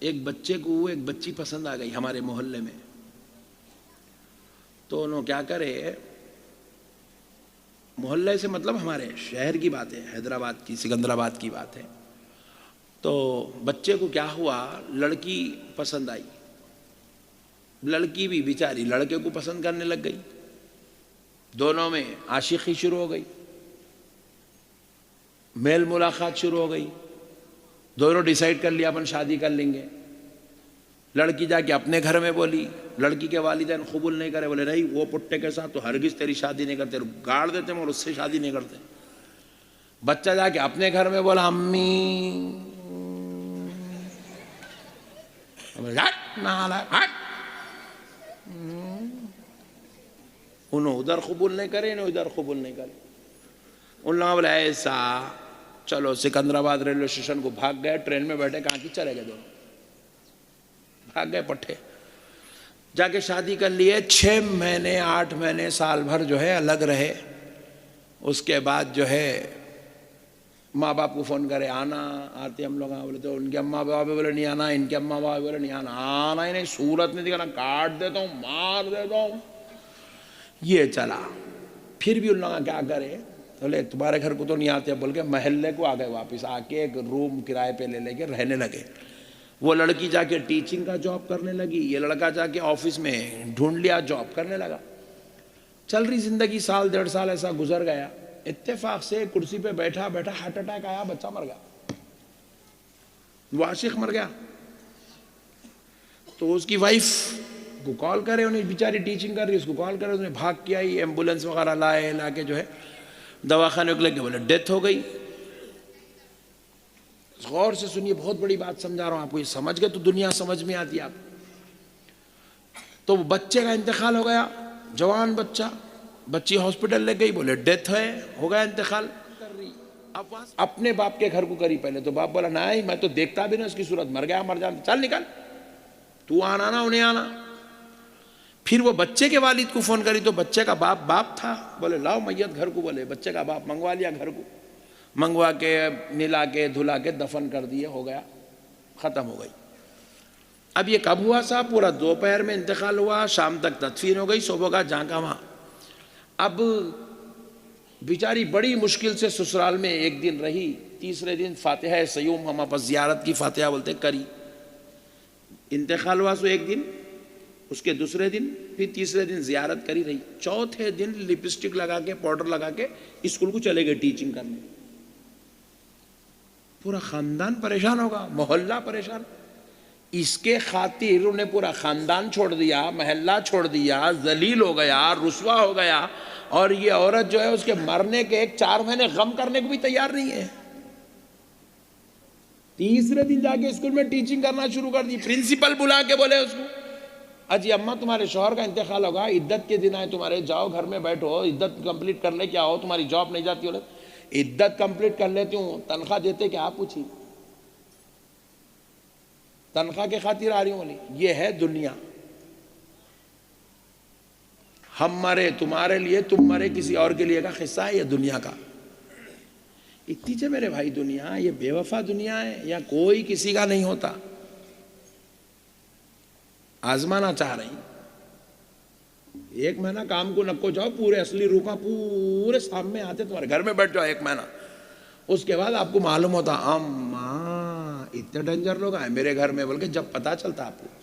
एक बच्चे को एक बच्ची पसंद आ गई हमारे मोहल्ले में, तो उन्होंने क्या करे, मोहल्ले से मतलब हमारे शहर की बात है, हैदराबाद की, सिकंदराबाद की बात है। तो बच्चे को क्या हुआ, लड़की पसंद आई, लड़की भी बेचारी लड़के को पसंद करने लग गई, दोनों में आशिकी शुरू हो गई, मेल मुलाकात शुरू हो गई, दोनों डिसाइड कर लिया अपन शादी कर लेंगे। लड़की जाके अपने घर में बोली, लड़की के वालिदैन कबूल नहीं करे, बोले नहीं वो पुट्टे के साथ तो हरगिज तेरी शादी नहीं करते, गाड़ देते मगर उससे शादी नहीं करते। बच्चा जाके अपने घर में बोला अम्मी, उन्होंने उधर कबूल नहीं करे, इन्हें उधर कबूल नहीं करे। उन लोगों बोला ऐसा, चलो सिकंदराबाद रेलवे स्टेशन को भाग गए, ट्रेन में बैठे, कहाँ की चले गए, दोनों भाग गए पट्टे, जाके शादी कर लिए। 6 महीने 8 महीने साल भर जो है अलग रहे। उसके बाद जो है माँ बाप को फ़ोन करे, आना, आते हम लोग, बोले तो उनके अम्मा बाबा बोले नहीं आना, इनके अम्मा बाबा बोले नहीं आना, आना ही नहीं, सूरत नहीं दिखाना, काट देता हूँ, मार देता हूँ। ये चला, फिर भी उन लोग क्या करे, बोले तुम्हारे घर को तो नहीं आते, बोल के महल्ले को आ गए वापस, आके एक रूम किराए पे ले लेके रहने लगे। वो लड़की जाके टीचिंग का जॉब करने लगी, ये लड़का जाके ऑफिस में ढूंढ लिया, जॉब करने लगा। चल रही जिंदगी, साल 1.5 साल ऐसा गुजर गया। इत्तेफाक से कुर्सी पे बैठा बैठा हार्ट अटैक आया, बच्चा मर गया, वो आशिक मर गया। तो उसकी वाइफ को कॉल करे, उन्हें बेचारी टीचिंग कर रही, उसको कॉल करे, उसने भाग के आई, एम्बुलेंस वगैरह लाए, लाके जो है दवाखाने को लेके, बोले डेथ हो गई। गौर से सुनिए, बहुत बड़ी बात समझा रहा हूं आपको, ये समझ गए तो दुनिया समझ में आती है आप। तो बच्चे का इंतकाल हो गया, जवान बच्चा, बच्ची हॉस्पिटल ले गई, बोले डेथ है, हो गया इंतकाल। कर रही अब अपने बाप के घर को करी, पहले तो बाप बोला नहीं मैं तो देखता भी ना उसकी सूरत, मर गया मर जाता, चल निकल, तू आना ना उन्हें आना। फिर वो बच्चे के वालिद को फोन करी, तो बच्चे का बाप था, बोले लाओ मैयत घर को, बोले बच्चे का बाप मंगवा लिया, घर को मंगवा के मिला के धुला के दफन कर दिए, हो गया, खत्म हो गई। अब ये कब हुआ साहब, पूरा दोपहर में इंतकाल हुआ, शाम तक तदफीन हो गई, सुबह का जहाँ का वहाँ। अब बेचारी बड़ी मुश्किल से ससुराल में एक दिन रही, तीसरे दिन फातिहा सयूम, हम आपस जियारत की फातिहा बोलते, करी। इंतकाल हुआ सो एक दिन, उसके दूसरे दिन, फिर तीसरे दिन जियारत करी रही, चौथे दिन लिपस्टिक लगा के पाउडर लगा के स्कूल को चले गए टीचिंग करने। पूरा खानदान परेशान होगा, मोहल्ला परेशान। इसके खातिर उन्हें पूरा खानदान छोड़ दिया, महल्ला छोड़ दिया, जलील हो गया, रुसवा हो गया। और ये औरत जो है उसके मरने के 4 महीने गम करने को भी तैयार नहीं है। तीसरे दिन जाके स्कूल में टीचिंग करना शुरू कर दी। प्रिंसिपल बुला के बोले उसको, अजी अम्मा तुम्हारे शौहर का इंतकाल होगा, इद्दत के दिन आए तुम्हारे, जाओ घर में बैठो, इद्दत कंप्लीट कर ले, क्या हो तुम्हारी जॉब नहीं जाती? बोले इद्दत कंप्लीट कर लेती हूँ, तनख्वाह देते क्या? आप पूछी, तनख्वाह के खातिर आ रही हूँ। बोली ये है दुनिया, हम मरे तुम्हारे लिए, तुम मरे किसी और के लिए का किस्सा है ये दुनिया का। इतनी से मेरे भाई दुनिया, ये बेवफा दुनिया है, या कोई किसी का नहीं होता। आजमाना चाह रही, 1 महीना काम को नको जाओ, पूरे असली रूखा पूरे सामने आते, तुम्हारे घर में बैठ जाओ 1 महीना, उसके बाद आपको मालूम होता अम्मा इतने डेंजर लोग आए मेरे घर में, बोल के जब पता चलता आपको।